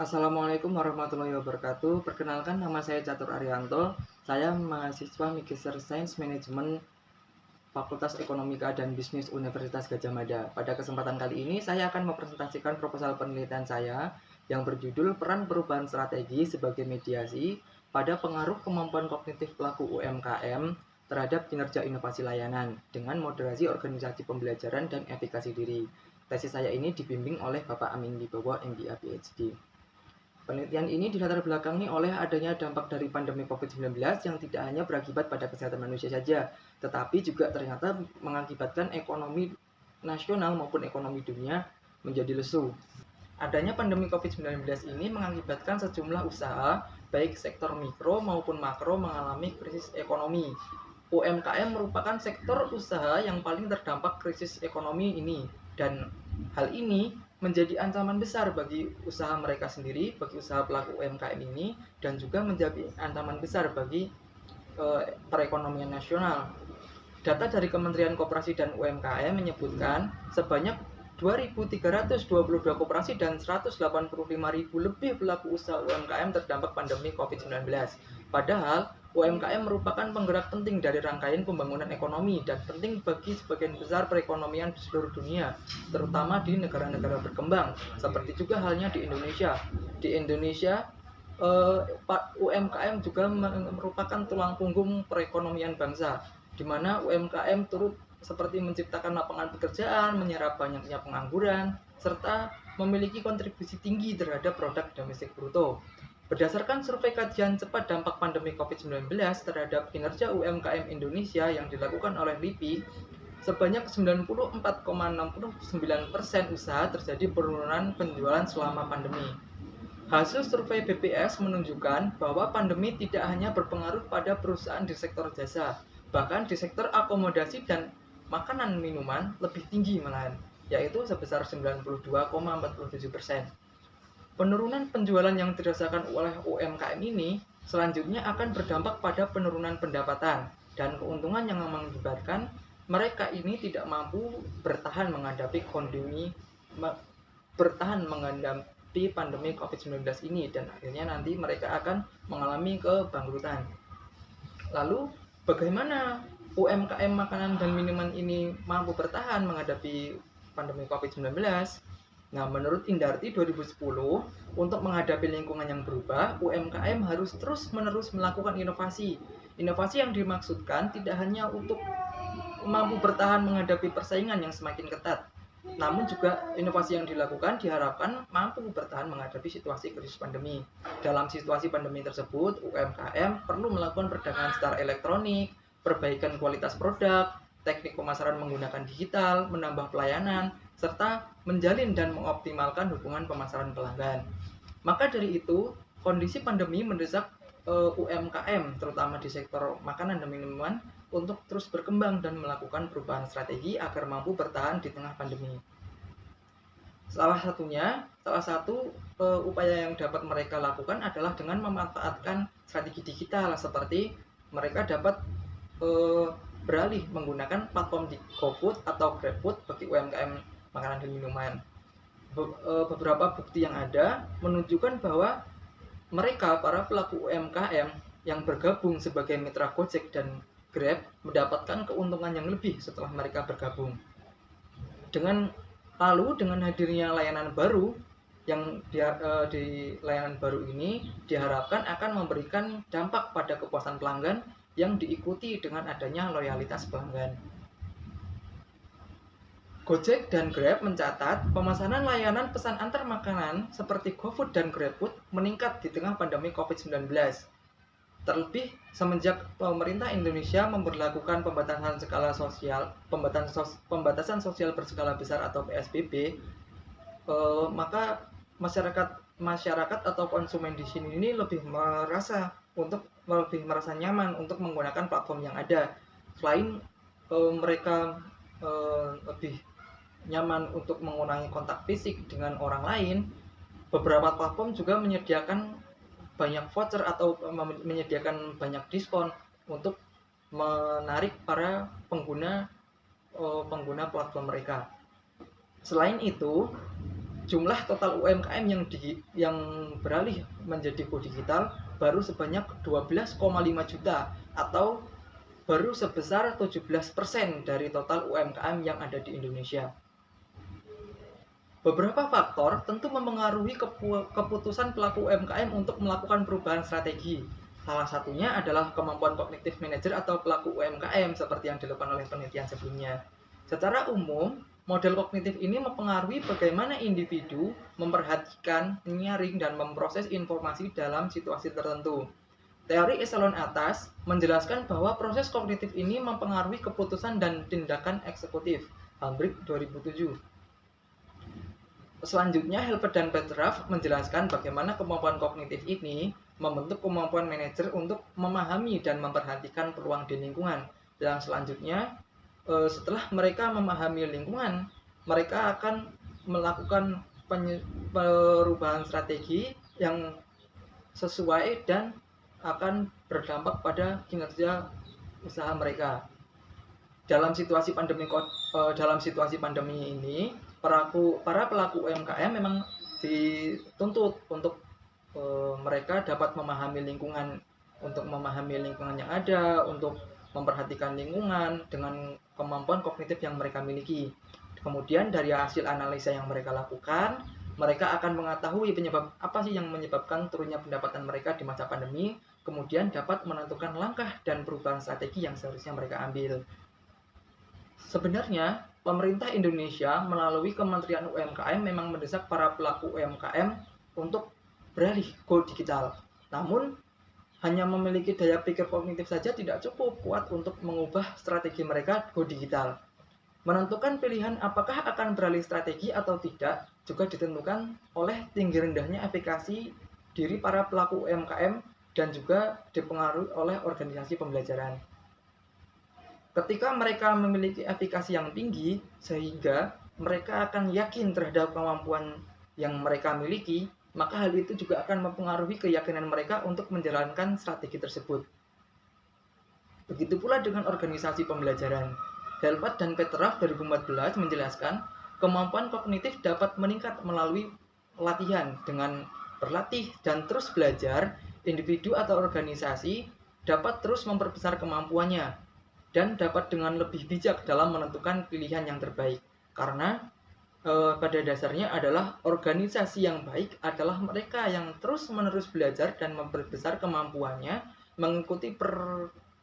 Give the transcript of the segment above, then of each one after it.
Assalamualaikum warahmatullahi wabarakatuh. Perkenalkan, nama saya Catur Arianto. Saya mahasiswa Magister Sains Manajemen Fakultas Ekonomika dan Bisnis Universitas Gadjah Mada. Pada kesempatan kali ini, saya akan mempresentasikan proposal penelitian saya yang berjudul Peran Perubahan Strategi sebagai Mediasi pada Pengaruh Kemampuan Kognitif Pelaku UMKM terhadap kinerja inovasi layanan dengan moderasi organisasi pembelajaran dan efikasi diri. Tesis saya ini dibimbing oleh Bapak Amin Wibowo, MBA PhD. Penelitian ini dilatar belakangi oleh adanya dampak dari pandemi COVID-19 yang tidak hanya berakibat pada kesehatan manusia saja, tetapi juga ternyata mengakibatkan ekonomi nasional maupun ekonomi dunia menjadi lesu. Adanya pandemi COVID-19 ini mengakibatkan sejumlah usaha, baik sektor mikro maupun makro mengalami krisis ekonomi. UMKM merupakan sektor usaha yang paling terdampak krisis ekonomi ini, dan hal ini menjadi ancaman besar bagi usaha mereka sendiri, bagi usaha pelaku UMKM ini, dan juga menjadi ancaman besar bagi perekonomian nasional. Data dari Kementerian Koperasi dan UMKM menyebutkan sebanyak 2.322 koperasi dan 185.000 lebih pelaku usaha UMKM terdampak pandemi COVID-19. Padahal, UMKM merupakan penggerak penting dari rangkaian pembangunan ekonomi dan penting bagi sebagian besar perekonomian di seluruh dunia, terutama di negara-negara berkembang, seperti juga halnya di Indonesia. Di Indonesia, UMKM juga merupakan tulang punggung perekonomian bangsa, di mana UMKM turut seperti menciptakan lapangan pekerjaan, menyerap banyaknya pengangguran, serta memiliki kontribusi tinggi terhadap produk domestik bruto. Berdasarkan survei kajian cepat dampak pandemi COVID-19 terhadap kinerja UMKM Indonesia yang dilakukan oleh LIPI, sebanyak 94,69% usaha terjadi penurunan penjualan selama pandemi. Hasil survei BPS menunjukkan bahwa pandemi tidak hanya berpengaruh pada perusahaan di sektor jasa, bahkan di sektor akomodasi dan makanan minuman lebih tinggi malahan, yaitu sebesar 92,47%. Penurunan penjualan yang dirasakan oleh UMKM ini selanjutnya akan berdampak pada penurunan pendapatan dan keuntungan yang mengakibatkan mereka ini tidak mampu bertahan menghadapi pandemi COVID-19 ini, dan akhirnya nanti mereka akan mengalami kebangkrutan. Lalu, bagaimana UMKM makanan dan minuman ini mampu bertahan menghadapi pandemi COVID-19? Nah, menurut Indarti 2010, untuk menghadapi lingkungan yang berubah, UMKM harus terus-menerus melakukan inovasi. Inovasi yang dimaksudkan tidak hanya untuk mampu bertahan menghadapi persaingan yang semakin ketat, namun juga inovasi yang dilakukan diharapkan mampu bertahan menghadapi situasi krisis pandemi. Dalam situasi pandemi tersebut, UMKM perlu melakukan perdagangan secara elektronik, perbaikan kualitas produk, teknik pemasaran menggunakan digital, menambah pelayanan, serta menjalin dan mengoptimalkan hubungan pemasaran pelanggan. Maka dari itu, kondisi pandemi mendesak UMKM, terutama di sektor makanan dan minuman, untuk terus berkembang dan melakukan perubahan strategi agar mampu bertahan di tengah pandemi. Salah satu upaya yang dapat mereka lakukan adalah dengan memanfaatkan strategi digital, seperti mereka dapat beralih menggunakan platform di GoFood atau GrabFood bagi UMKM makanan dan minuman. Beberapa bukti yang ada menunjukkan bahwa mereka, para pelaku UMKM yang bergabung sebagai mitra Gojek dan Grab, mendapatkan keuntungan yang lebih setelah mereka bergabung. Dengan hadirnya layanan baru, yang di layanan baru ini diharapkan akan memberikan dampak pada kepuasan pelanggan yang diikuti dengan adanya loyalitas pelanggan. Gojek dan Grab mencatat pemesanan layanan pesan antar makanan seperti GoFood dan GrabFood meningkat di tengah pandemi COVID-19. Terlebih semenjak pemerintah Indonesia memberlakukan pembatasan sosial berskala besar atau PSBB, maka masyarakat atau konsumen di sini ini lebih merasa nyaman untuk menggunakan platform yang ada. Selain mereka lebih nyaman untuk mengurangi kontak fisik dengan orang lain, beberapa platform juga menyediakan banyak voucher atau menyediakan banyak diskon untuk menarik para pengguna platform mereka. Selain itu, jumlah total UMKM yang beralih menjadi go digital baru sebanyak 12,5 juta atau baru sebesar 17% dari total UMKM yang ada di Indonesia. Beberapa faktor tentu mempengaruhi keputusan pelaku UMKM untuk melakukan perubahan strategi. Salah satunya adalah kemampuan kognitif manajer atau pelaku UMKM seperti yang dilakukan oleh penelitian sebelumnya. Secara umum, model kognitif ini mempengaruhi bagaimana individu memperhatikan, menyaring, dan memproses informasi dalam situasi tertentu. Teori eselon atas menjelaskan bahwa proses kognitif ini mempengaruhi keputusan dan tindakan eksekutif. Hambrick 2007. Selanjutnya, Hilbert dan Petrov menjelaskan bagaimana kemampuan kognitif ini membentuk kemampuan manajer untuk memahami dan memperhatikan peluang di lingkungan. Dan selanjutnya, setelah mereka memahami lingkungan, mereka akan melakukan perubahan strategi yang sesuai dan akan berdampak pada kinerja usaha mereka. Dalam situasi pandemi ini, para pelaku UMKM memang dituntut untuk mereka dapat memahami lingkungan, yang ada, untuk memperhatikan lingkungan dengan kemampuan kognitif yang mereka miliki. Kemudian dari hasil analisa yang mereka lakukan, mereka akan mengetahui penyebab apa sih yang menyebabkan turunnya pendapatan mereka di masa pandemi, kemudian dapat menentukan langkah dan perubahan strategi yang seharusnya mereka ambil. Sebenarnya, pemerintah Indonesia melalui Kementerian UMKM memang mendesak para pelaku UMKM untuk beralih go digital. Namun, hanya memiliki daya pikir kognitif saja tidak cukup kuat untuk mengubah strategi mereka go digital. Menentukan pilihan apakah akan beralih strategi atau tidak juga ditentukan oleh tinggi rendahnya efikasi diri para pelaku UMKM dan juga dipengaruhi oleh organisasi pembelajaran. Ketika mereka memiliki efikasi yang tinggi, sehingga mereka akan yakin terhadap kemampuan yang mereka miliki, maka hal itu juga akan mempengaruhi keyakinan mereka untuk menjalankan strategi tersebut. Begitu pula dengan organisasi pembelajaran. Hilbert dan Petrov 2014 menjelaskan, kemampuan kognitif dapat meningkat melalui latihan. Dengan berlatih dan terus belajar, individu atau organisasi dapat terus memperbesar kemampuannya dan dapat dengan lebih bijak dalam menentukan pilihan yang terbaik. Karena pada dasarnya adalah organisasi yang baik adalah mereka yang terus-menerus belajar dan memperbesar kemampuannya mengikuti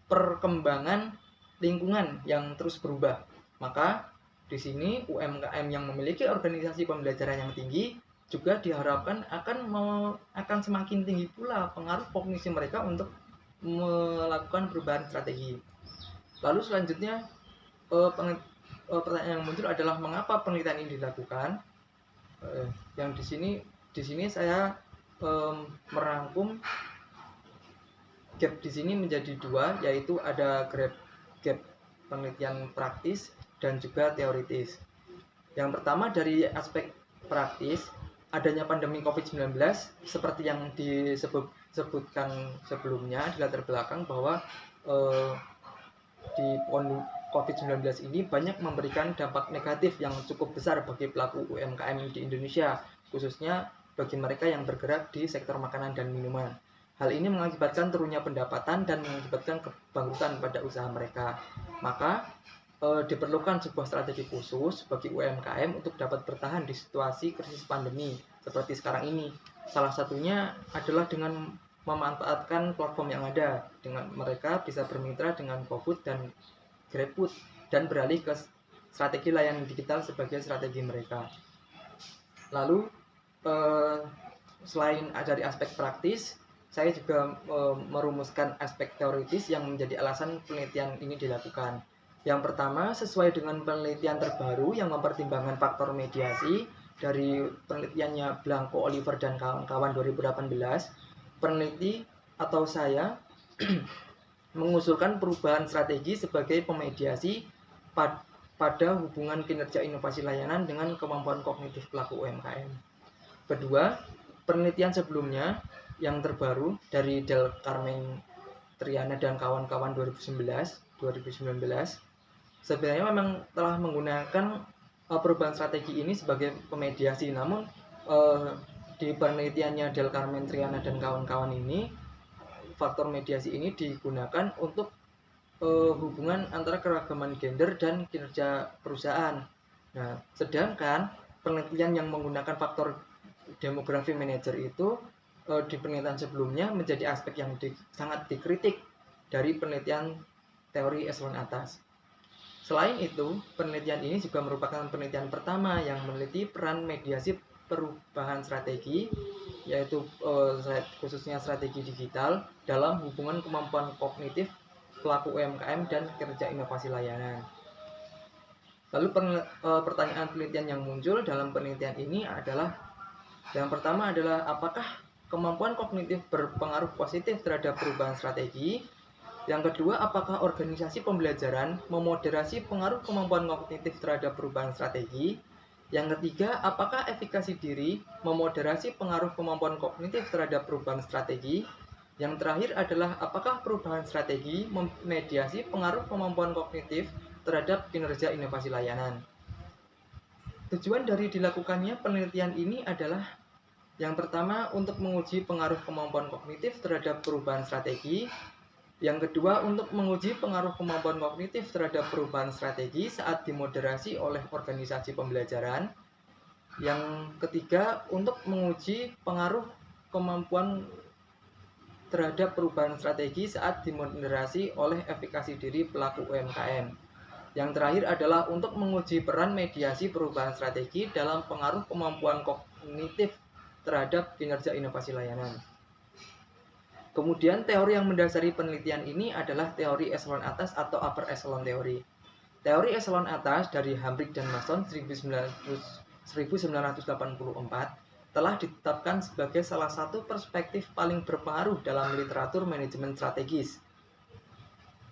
perkembangan lingkungan yang terus berubah. Maka di sini UMKM yang memiliki organisasi pembelajaran yang tinggi juga diharapkan akan semakin tinggi pula pengaruh kognisi mereka untuk melakukan perubahan strategi. Lalu selanjutnya pertanyaan yang muncul adalah mengapa penelitian ini dilakukan? Yang di sini saya merangkum gap di sini menjadi dua, yaitu ada gap penelitian praktis dan juga teoritis. Yang pertama dari aspek praktis, adanya pandemi COVID-19 seperti yang disebutkan sebelumnya di latar belakang bahwa di COVID-19 ini banyak memberikan dampak negatif yang cukup besar bagi pelaku UMKM di Indonesia, khususnya bagi mereka yang bergerak di sektor makanan dan minuman. Hal ini mengakibatkan turunnya pendapatan dan mengakibatkan kebangkrutan pada usaha mereka. Maka diperlukan sebuah strategi khusus bagi UMKM untuk dapat bertahan di situasi krisis pandemi seperti sekarang ini. Salah satunya adalah dengan memanfaatkan platform yang ada, dengan mereka bisa bermitra dengan GoFood dan GrabFood dan beralih ke strategi layanan digital sebagai strategi mereka. Lalu selain dari aspek praktis, saya juga merumuskan aspek teoritis yang menjadi alasan penelitian ini dilakukan. Yang pertama, sesuai dengan penelitian terbaru yang mempertimbangkan faktor mediasi dari penelitiannya Blanco, Oliver, dan kawan-kawan 2018, peneliti atau saya mengusulkan perubahan strategi sebagai pemediasi pada hubungan kinerja inovasi layanan dengan kemampuan kognitif pelaku UMKM. Kedua, penelitian sebelumnya yang terbaru dari Del Carmen Triana dan kawan-kawan 2019 sebenarnya memang telah menggunakan perubahan strategi ini sebagai pemediasi. Namun eh, di penelitiannya Del Carmen Triana dan kawan-kawan ini, faktor mediasi ini digunakan untuk hubungan antara keragaman gender dan kinerja perusahaan. Nah, sedangkan penelitian yang menggunakan faktor demografi manager itu di penelitian sebelumnya menjadi aspek yang sangat dikritik dari penelitian teori eselon atas. Selain itu, penelitian ini juga merupakan penelitian pertama yang meneliti peran mediasi perubahan strategi, yaitu khususnya strategi digital dalam hubungan kemampuan kognitif pelaku UMKM dan kerja inovasi layanan. Lalu pertanyaan penelitian yang muncul dalam penelitian ini adalah, yang pertama adalah apakah kemampuan kognitif berpengaruh positif terhadap perubahan strategi? Yang kedua, apakah organisasi pembelajaran memoderasi pengaruh kemampuan kognitif terhadap perubahan strategi? Yang ketiga, apakah efikasi diri memoderasi pengaruh kemampuan kognitif terhadap perubahan strategi? Yang terakhir adalah apakah perubahan strategi memediasi pengaruh kemampuan kognitif terhadap kinerja inovasi layanan. Tujuan dari dilakukannya penelitian ini adalah yang pertama untuk menguji pengaruh kemampuan kognitif terhadap perubahan strategi. Yang kedua untuk menguji pengaruh kemampuan kognitif terhadap perubahan strategi saat dimoderasi oleh organisasi pembelajaran. Yang ketiga untuk menguji pengaruh kemampuan terhadap perubahan strategi saat dimoderasi oleh efikasi diri pelaku UMKM. Yang terakhir adalah untuk menguji peran mediasi perubahan strategi dalam pengaruh kemampuan kognitif terhadap kinerja inovasi layanan. Kemudian teori yang mendasari penelitian ini adalah teori eselon atas atau upper echelon theory. Teori eselon atas dari Hambrick dan Mason 1984 telah ditetapkan sebagai salah satu perspektif paling berpengaruh dalam literatur manajemen strategis.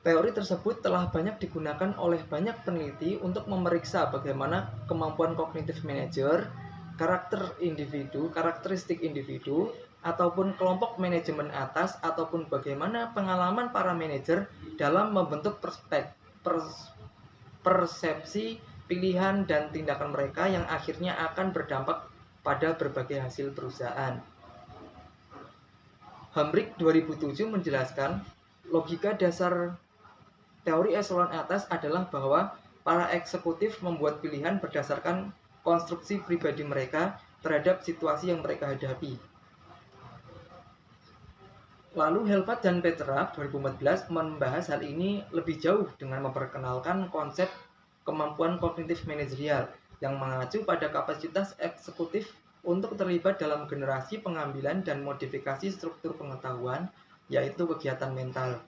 Teori tersebut telah banyak digunakan oleh banyak peneliti untuk memeriksa bagaimana kemampuan kognitif manajer, karakteristik individu, ataupun kelompok manajemen atas, ataupun bagaimana pengalaman para manajer dalam membentuk persepsi, pilihan, dan tindakan mereka yang akhirnya akan berdampak pada berbagai hasil perusahaan. Hambrick 2007 menjelaskan logika dasar teori eselon atas adalah bahwa para eksekutif membuat pilihan berdasarkan konstruksi pribadi mereka terhadap situasi yang mereka hadapi. Lalu Helvat dan Petrov 2014 membahas hal ini lebih jauh dengan memperkenalkan konsep kemampuan kognitif manajerial yang mengacu pada kapasitas eksekutif untuk terlibat dalam generasi pengambilan dan modifikasi struktur pengetahuan, yaitu kegiatan mental.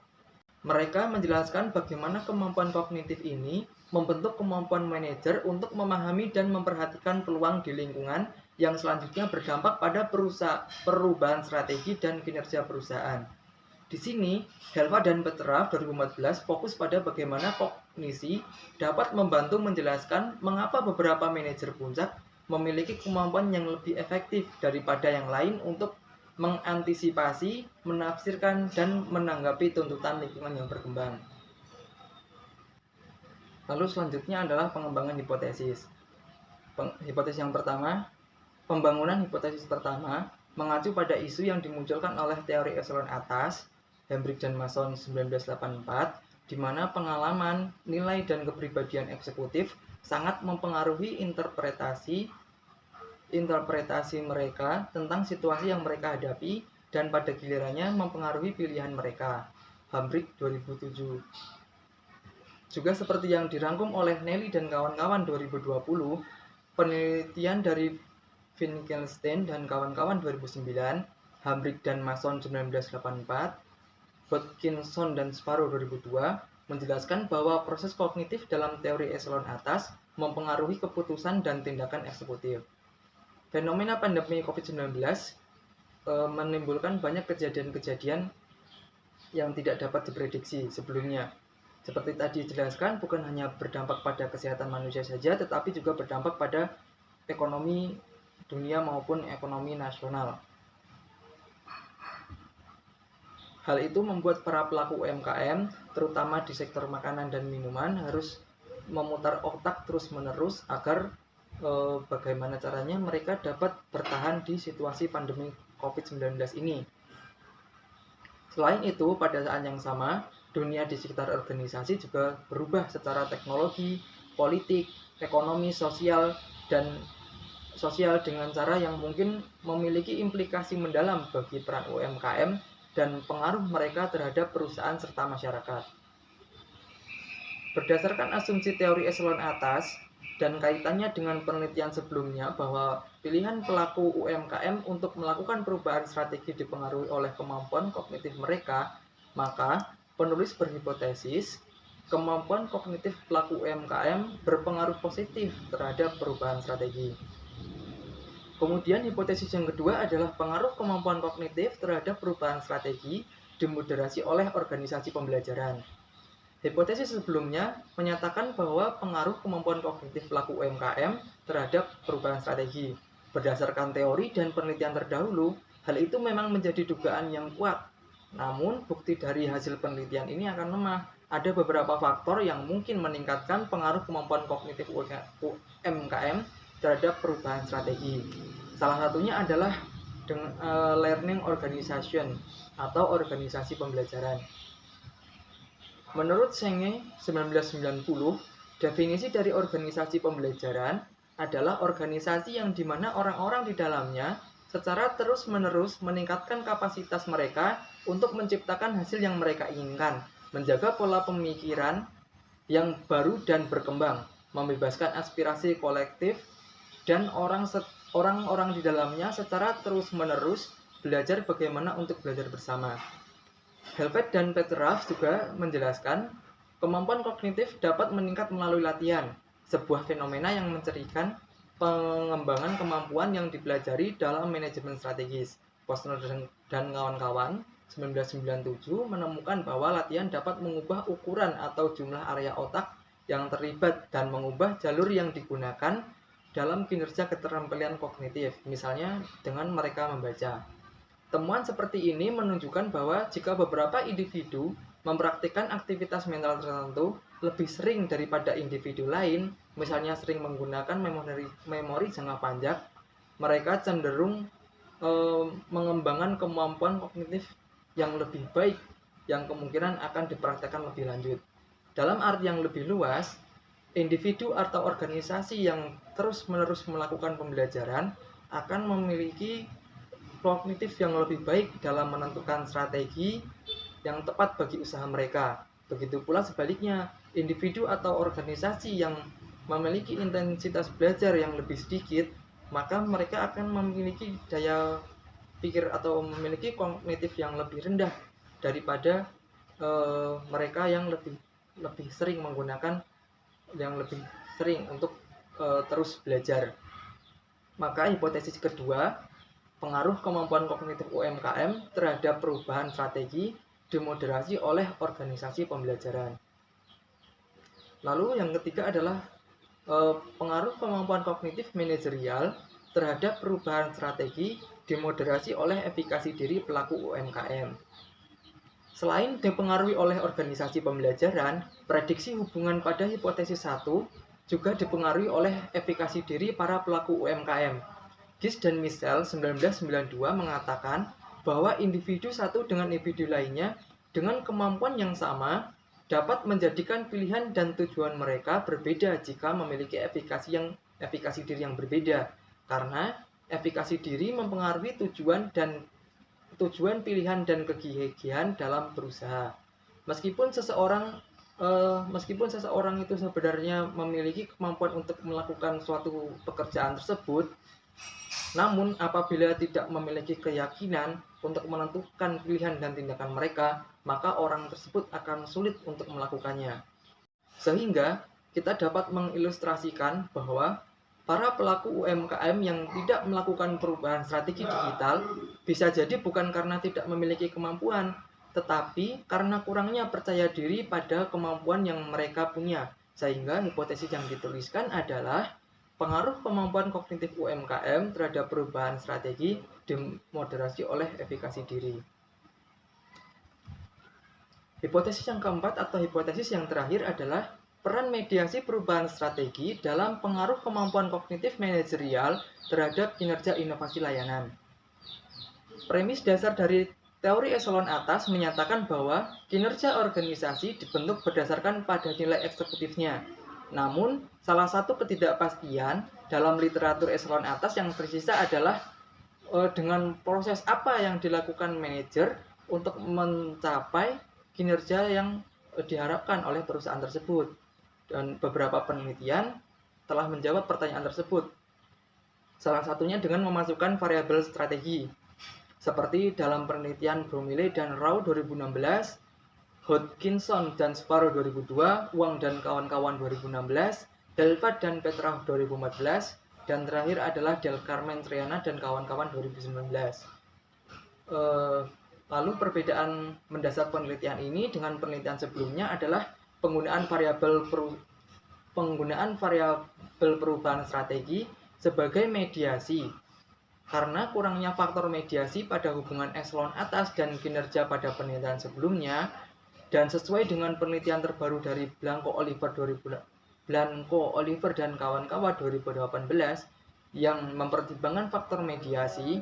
Mereka menjelaskan bagaimana kemampuan kognitif ini membentuk kemampuan manajer untuk memahami dan memperhatikan peluang di lingkungan yang selanjutnya berdampak pada perubahan strategi dan kinerja perusahaan. Di sini, Helva dan Petrov 2014 fokus pada bagaimana kognisi dapat membantu menjelaskan mengapa beberapa manajer puncak memiliki kemampuan yang lebih efektif daripada yang lain untuk mengantisipasi, menafsirkan, dan menanggapi tuntutan lingkungan yang berkembang. Lalu selanjutnya adalah pengembangan hipotesis. Hipotesis yang pertama, pembangunan hipotesis pertama mengacu pada isu yang dimunculkan oleh teori eselon atas, Hambrick dan Mason 1984, di mana pengalaman, nilai, dan kepribadian eksekutif sangat mempengaruhi interpretasi mereka tentang situasi yang mereka hadapi dan pada gilirannya mempengaruhi pilihan mereka. Hambrick 2007. Juga seperti yang dirangkum oleh Nelly dan kawan-kawan 2020, penelitian dari Finkelstein dan kawan-kawan 2009, Hambrick dan Mason 1984, Hodgkinson dan Sparrow 2002 menjelaskan bahwa proses kognitif dalam teori eselon atas mempengaruhi keputusan dan tindakan eksekutif. Fenomena pandemi COVID-19 menimbulkan banyak kejadian-kejadian yang tidak dapat diprediksi sebelumnya. Seperti tadi dijelaskan, bukan hanya berdampak pada kesehatan manusia saja, tetapi juga berdampak pada ekonomi dunia maupun ekonomi nasional. Hal itu membuat para pelaku UMKM, terutama di sektor makanan dan minuman, harus memutar otak terus-menerus agar bagaimana caranya mereka dapat bertahan di situasi pandemi COVID-19 ini. Selain itu, pada saat yang sama, dunia di sekitar organisasi juga berubah secara teknologi, politik, ekonomi, sosial dengan cara yang mungkin memiliki implikasi mendalam bagi peran UMKM dan pengaruh mereka terhadap perusahaan serta masyarakat. Berdasarkan asumsi teori eselon atas dan kaitannya dengan penelitian sebelumnya bahwa pilihan pelaku UMKM untuk melakukan perubahan strategi dipengaruhi oleh kemampuan kognitif mereka, maka penulis berhipotesis kemampuan kognitif pelaku UMKM berpengaruh positif terhadap perubahan strategi. Kemudian hipotesis yang kedua adalah pengaruh kemampuan kognitif terhadap perubahan strategi dimoderasi oleh organisasi pembelajaran. Hipotesis sebelumnya menyatakan bahwa pengaruh kemampuan kognitif pelaku UMKM terhadap perubahan strategi. Berdasarkan teori dan penelitian terdahulu, hal itu memang menjadi dugaan yang kuat. Namun, bukti dari hasil penelitian ini akan lemah. Ada beberapa faktor yang mungkin meningkatkan pengaruh kemampuan kognitif UMKM terhadap perubahan strategi. Salah satunya adalah learning organization atau organisasi pembelajaran. Menurut Senge 1990, definisi dari organisasi pembelajaran adalah organisasi yang dimana orang-orang di dalamnya secara terus-menerus meningkatkan kapasitas mereka untuk menciptakan hasil yang mereka inginkan, menjaga pola pemikiran yang baru dan berkembang, membebaskan aspirasi kolektif, dan orang-orang di dalamnya secara terus-menerus belajar bagaimana untuk belajar bersama. Helvet dan Petrov juga menjelaskan kemampuan kognitif dapat meningkat melalui latihan, sebuah fenomena yang mencirikan pengembangan kemampuan yang dipelajari dalam manajemen strategis. Posner dan kawan-kawan 1997 menemukan bahwa latihan dapat mengubah ukuran atau jumlah area otak yang terlibat dan mengubah jalur yang digunakan dalam kinerja keterampilan kognitif, misalnya dengan mereka membaca. Temuan seperti ini menunjukkan bahwa jika beberapa individu mempraktikkan aktivitas mental tertentu lebih sering daripada individu lain, misalnya sering menggunakan memori jangka panjang, mereka cenderung mengembangkan kemampuan kognitif yang lebih baik yang kemungkinan akan dipraktikkan lebih lanjut. Dalam arti yang lebih luas, individu atau organisasi yang terus-menerus melakukan pembelajaran akan memiliki kognitif yang lebih baik dalam menentukan strategi yang tepat bagi usaha mereka. Begitu pula sebaliknya, individu atau organisasi yang memiliki intensitas belajar yang lebih sedikit, maka mereka akan memiliki daya pikir atau memiliki kognitif yang lebih rendah daripada mereka yang lebih sering menggunakan yang lebih sering untuk terus belajar. Maka hipotesis kedua, pengaruh kemampuan kognitif UMKM terhadap perubahan strategi dimoderasi oleh organisasi pembelajaran. Lalu yang ketiga adalah pengaruh kemampuan kognitif manajerial terhadap perubahan strategi dimoderasi oleh efikasi diri pelaku UMKM. Selain dipengaruhi oleh organisasi pembelajaran, prediksi hubungan pada hipotesis 1 juga dipengaruhi oleh efikasi diri para pelaku UMKM. Gies dan Michel 1992 mengatakan bahwa individu satu dengan individu lainnya dengan kemampuan yang sama dapat menjadikan pilihan dan tujuan mereka berbeda jika memiliki efikasi diri yang berbeda, karena efikasi diri mempengaruhi tujuan pilihan dan kegigihan dalam berusaha. Meskipun seseorang itu sebenarnya memiliki kemampuan untuk melakukan suatu pekerjaan tersebut, namun apabila tidak memiliki keyakinan untuk menentukan pilihan dan tindakan mereka, maka orang tersebut akan sulit untuk melakukannya. Sehingga kita dapat mengilustrasikan bahwa para pelaku UMKM yang tidak melakukan perubahan strategi digital bisa jadi bukan karena tidak memiliki kemampuan, tetapi karena kurangnya percaya diri pada kemampuan yang mereka punya. Sehingga hipotesis yang dituliskan adalah pengaruh kemampuan kognitif UMKM terhadap perubahan strategi dimoderasi oleh efikasi diri. Hipotesis yang keempat atau hipotesis yang terakhir adalah peran mediasi perubahan strategi dalam pengaruh kemampuan kognitif manajerial terhadap kinerja inovasi layanan. Premis dasar dari teori eselon atas menyatakan bahwa kinerja organisasi dibentuk berdasarkan pada nilai eksekutifnya. Namun, salah satu ketidakpastian dalam literatur eselon atas yang tersisa adalah dengan proses apa yang dilakukan manajer untuk mencapai kinerja yang diharapkan oleh perusahaan tersebut. Dan beberapa penelitian telah menjawab pertanyaan tersebut. Salah satunya dengan memasukkan variabel strategi. Seperti dalam penelitian Bromley dan Rao 2016, Hodgkinson dan Sparrow 2002, Wang dan kawan-kawan 2016, Delvat dan Petrov 2014, dan terakhir adalah Del Carmen Triana dan kawan-kawan 2019. Lalu perbedaan mendasar penelitian ini dengan penelitian sebelumnya adalah penggunaan variabel perubahan strategi sebagai mediasi. Karena kurangnya faktor mediasi pada hubungan eselon atas dan kinerja pada penelitian sebelumnya, dan sesuai dengan penelitian terbaru dari Blanco Oliver dan kawan-kawan 2018 yang mempertimbangkan faktor mediasi,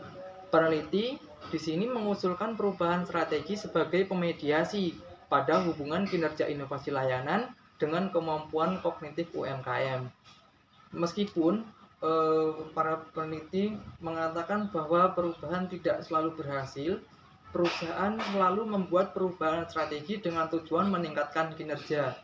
peneliti di sini mengusulkan perubahan strategi sebagai pemediasi pada hubungan kinerja inovasi layanan dengan kemampuan kognitif UMKM. Meskipun para peneliti mengatakan bahwa perubahan tidak selalu berhasil, perusahaan selalu membuat perubahan strategi dengan tujuan meningkatkan kinerja.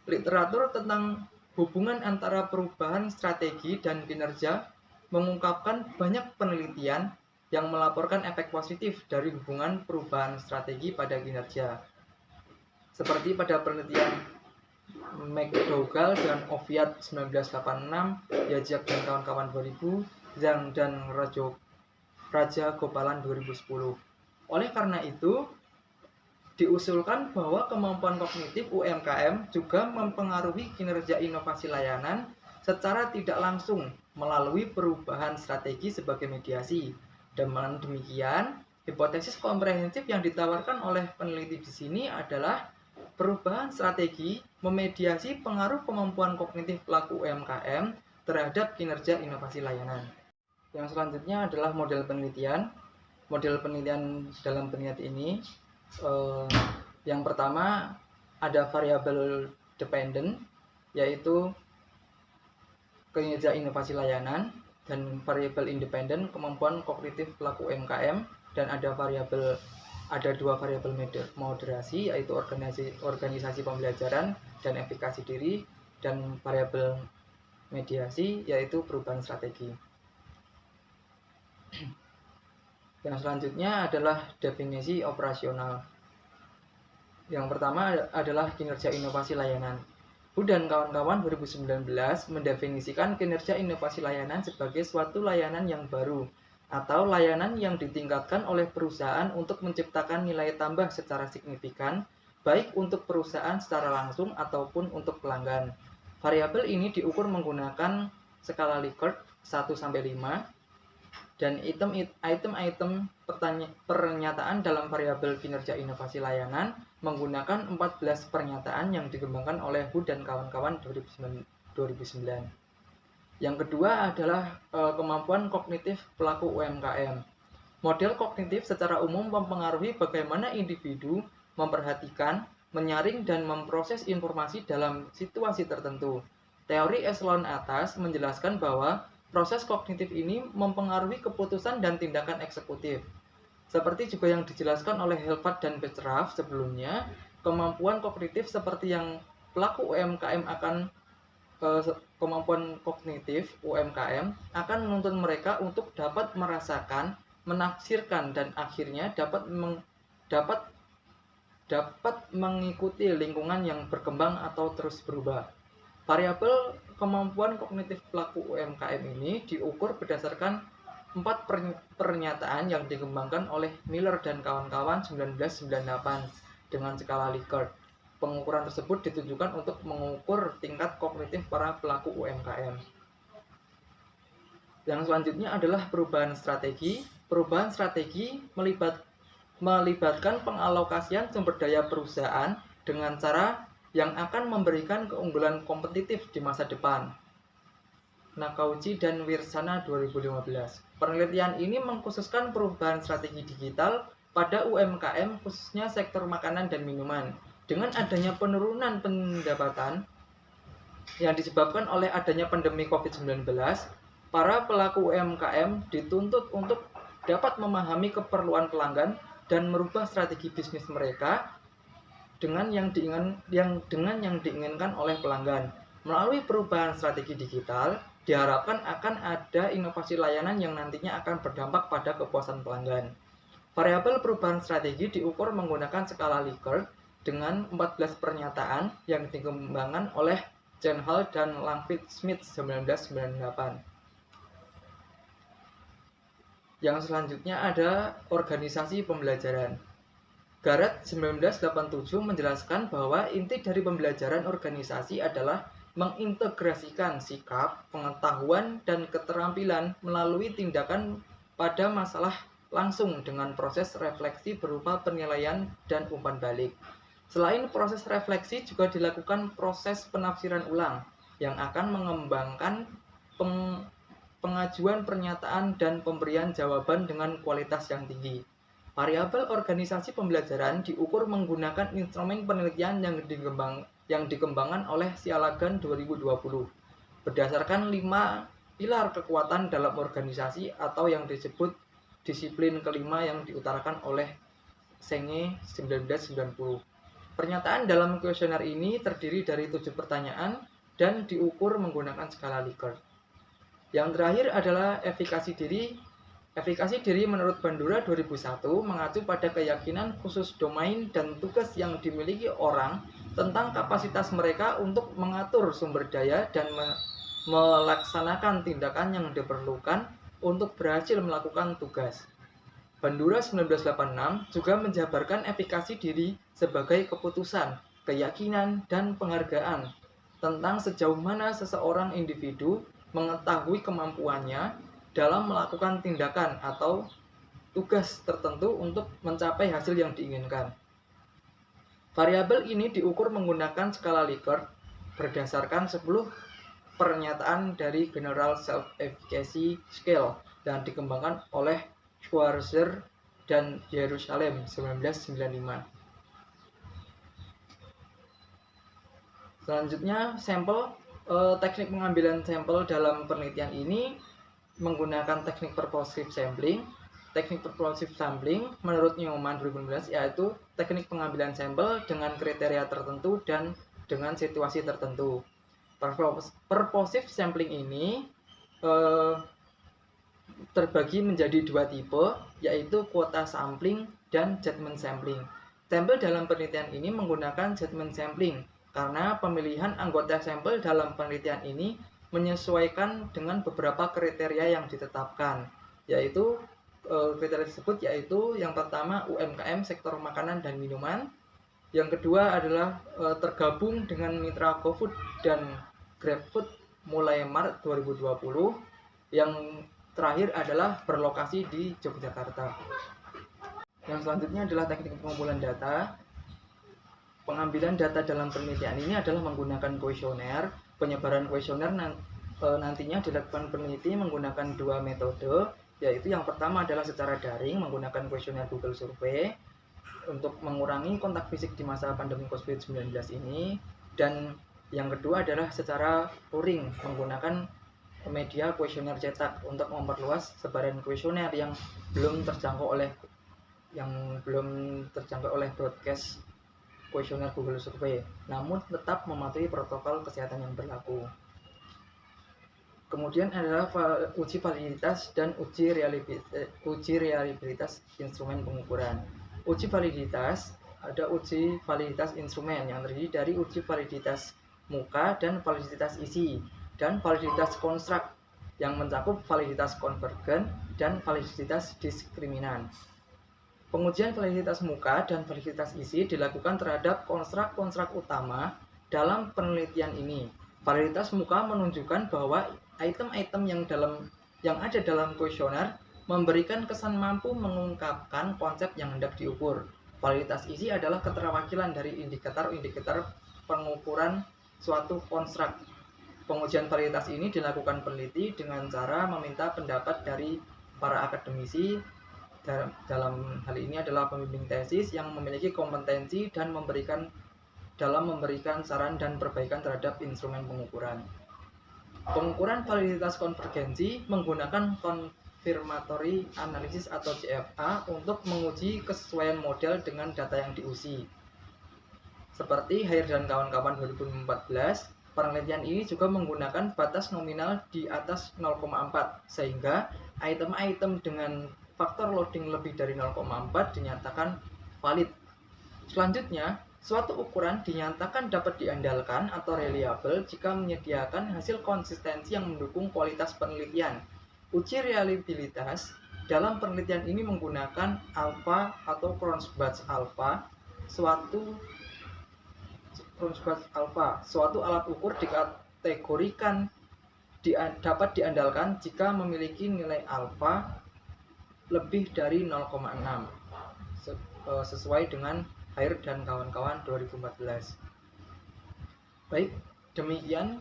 Literatur tentang hubungan antara perubahan strategi dan kinerja mengungkapkan banyak penelitian yang melaporkan efek positif dari hubungan perubahan strategi pada kinerja. Seperti pada penelitian McDougall dan Oviatt 1986, Yajak dan kawan-kawan 2000, Zhang dan Raja Gopalan 2010. Oleh karena itu, diusulkan bahwa kemampuan kognitif UMKM juga mempengaruhi kinerja inovasi layanan secara tidak langsung melalui perubahan strategi sebagai mediasi. Dengan demikian, hipotesis komprehensif yang ditawarkan oleh peneliti di sini adalah perubahan strategi memediasi pengaruh kemampuan kognitif pelaku UMKM terhadap kinerja inovasi layanan. Yang selanjutnya adalah model penelitian. Model penelitian dalam penelitian ini, yang pertama ada variabel dependent, yaitu kinerja inovasi layanan, dan variabel independen kemampuan kognitif pelaku UMKM, dan ada dua variabel moderasi, yaitu organisasi pembelajaran dan efikasi diri, dan variabel mediasi yaitu perubahan strategi. Yang selanjutnya adalah definisi operasional. Yang pertama adalah kinerja inovasi layanan. Hu dan kawan-kawan 2019 mendefinisikan kinerja inovasi layanan sebagai suatu layanan yang baru atau layanan yang ditingkatkan oleh perusahaan untuk menciptakan nilai tambah secara signifikan, baik untuk perusahaan secara langsung ataupun untuk pelanggan. Variabel ini diukur menggunakan skala Likert 1-5, dan item-item pernyataan dalam variabel kinerja inovasi layanan menggunakan 14 pernyataan yang dikembangkan oleh Hu dan kawan-kawan 2009. Yang kedua adalah kemampuan kognitif pelaku UMKM. Model kognitif secara umum mempengaruhi bagaimana individu memperhatikan, menyaring, dan memproses informasi dalam situasi tertentu. Teori eselon atas menjelaskan bahwa proses kognitif ini mempengaruhi keputusan dan tindakan eksekutif. Seperti juga yang dijelaskan oleh Helvat dan Petrov sebelumnya, kemampuan kognitif seperti yang pelaku UMKM kemampuan kognitif UMKM akan menuntun mereka untuk dapat merasakan, menafsirkan, dan akhirnya dapat mengikuti lingkungan yang berkembang atau terus berubah. Variabel kemampuan kognitif pelaku UMKM ini diukur berdasarkan 4 pernyataan yang dikembangkan oleh Miller dan kawan-kawan 1998 dengan skala Likert. Pengukuran tersebut ditujukan untuk mengukur tingkat kognitif para pelaku UMKM. Yang selanjutnya adalah perubahan strategi. Perubahan strategi melibatkan pengalokasian sumber daya perusahaan dengan cara yang akan memberikan keunggulan kompetitif di masa depan. Nakauchi dan Wirsana 2015. Penelitian ini mengkhususkan perubahan strategi digital pada UMKM khususnya sektor makanan dan minuman. Dengan adanya penurunan pendapatan yang disebabkan oleh adanya pandemi COVID-19, para pelaku UMKM dituntut untuk dapat memahami keperluan pelanggan dan merubah strategi bisnis mereka dengan yang diinginkan oleh pelanggan. Melalui perubahan strategi digital, diharapkan akan ada inovasi layanan yang nantinya akan berdampak pada kepuasan pelanggan. Variabel perubahan strategi diukur menggunakan skala Likert dengan 14 pernyataan yang dikembangkan oleh Jan Hall dan Langford Smith 1998. Yang selanjutnya ada organisasi pembelajaran. Garrett 1987 menjelaskan bahwa inti dari pembelajaran organisasi adalah mengintegrasikan sikap, pengetahuan, dan keterampilan melalui tindakan pada masalah langsung dengan proses refleksi berupa penilaian dan umpan balik. Selain proses refleksi juga dilakukan proses penafsiran ulang yang akan mengembangkan pengajuan pernyataan dan pemberian jawaban dengan kualitas yang tinggi. Variabel organisasi pembelajaran diukur menggunakan instrumen penelitian yang dikembangkan oleh Sialagan 2020 berdasarkan 5 pilar kekuatan dalam organisasi atau yang disebut disiplin kelima yang diutarakan oleh Senge 1990. Pernyataan dalam kuesioner ini terdiri dari 7 pertanyaan dan diukur menggunakan skala Likert. Yang terakhir adalah efikasi diri. Efikasi diri menurut Bandura 2001 mengacu pada keyakinan khusus domain dan tugas yang dimiliki orang tentang kapasitas mereka untuk mengatur sumber daya dan melaksanakan tindakan yang diperlukan untuk berhasil melakukan tugas. Bandura 1986 juga menjabarkan efikasi diri sebagai keputusan, keyakinan, dan penghargaan tentang sejauh mana seseorang individu mengetahui kemampuannya dalam melakukan tindakan atau tugas tertentu untuk mencapai hasil yang diinginkan. Variabel ini diukur menggunakan skala Likert berdasarkan 10 pernyataan dari General Self-Efficacy Scale dan dikembangkan oleh Schwarzer dan Yerusalem 1995. Selanjutnya, teknik pengambilan sampel dalam penelitian ini menggunakan teknik purposive sampling. Teknik purposive sampling menurut Newman 2015 yaitu teknik pengambilan sampel dengan kriteria tertentu dan dengan situasi tertentu. Purposive sampling ini terbagi menjadi 2 tipe, yaitu quota sampling dan judgment sampling. Sampel dalam penelitian ini menggunakan judgment sampling karena pemilihan anggota sampel dalam penelitian ini menyesuaikan dengan beberapa kriteria yang ditetapkan, yaitu kriteria tersebut yaitu yang pertama UMKM sektor makanan dan minuman, yang kedua adalah tergabung dengan mitra GoFood dan GrabFood mulai Maret 2020, yang terakhir adalah berlokasi di Yogyakarta. Yang selanjutnya adalah teknik pengumpulan data. Pengambilan data dalam penelitian ini adalah menggunakan kuesioner. Penyebaran kuesioner nantinya dilakukan peneliti menggunakan 2 metode, yaitu yang pertama adalah secara daring menggunakan kuesioner Google Survey untuk mengurangi kontak fisik di masa pandemi COVID-19 ini, dan yang kedua adalah secara luring menggunakan media kuesioner cetak untuk memperluas sebaran kuesioner yang belum terjangkau oleh broadcast kuesioner Google Survey, namun tetap mematuhi protokol kesehatan yang berlaku. Kemudian adalah uji validitas dan uji reliabilitas instrumen pengukuran. Uji validitas, ada uji validitas instrumen yang terdiri dari uji validitas muka dan validitas isi, dan validitas konstruk yang mencakup validitas konvergen dan validitas diskriminan. Pengujian validitas muka dan validitas isi dilakukan terhadap konstruk-konstruk utama dalam penelitian ini. Validitas muka menunjukkan bahwa item-item yang ada dalam kuesioner memberikan kesan mampu mengungkapkan konsep yang hendak diukur. Validitas isi adalah keterwakilan dari indikator-indikator pengukuran suatu konstruk. Pengujian validitas ini dilakukan peneliti dengan cara meminta pendapat dari para akademisi. Dalam hal ini adalah pembimbing tesis yang memiliki kompetensi dan memberikan saran dan perbaikan terhadap instrumen pengukuran. Pengukuran validitas konvergensi menggunakan confirmatory analysis atau CFA untuk menguji kesesuaian model dengan data yang diuji. Seperti Hair dan kawan-kawan 2014, penelitian ini juga menggunakan batas nominal di atas 0,4 sehingga item-item dengan faktor loading lebih dari 0,4 dinyatakan valid. Selanjutnya, suatu ukuran dinyatakan dapat diandalkan atau reliable jika menyediakan hasil konsistensi yang mendukung kualitas penelitian. Uji reliabilitas dalam penelitian ini menggunakan alpha atau Cronbach alpha, suatu alat ukur dikategorikan dapat diandalkan jika memiliki nilai alpha lebih dari 0,6 sesuai dengan Hair dan kawan-kawan 2014. Baik, demikian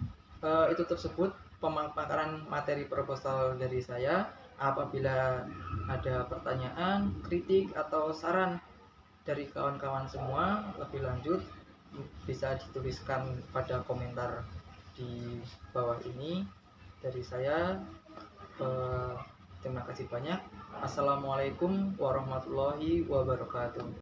itu tersebut pemaparan materi proposal dari saya. Apabila ada pertanyaan, kritik atau saran dari kawan-kawan semua lebih lanjut bisa dituliskan pada komentar di bawah ini. Dari saya terima kasih banyak. Assalamualaikum warahmatullahi wabarakatuh.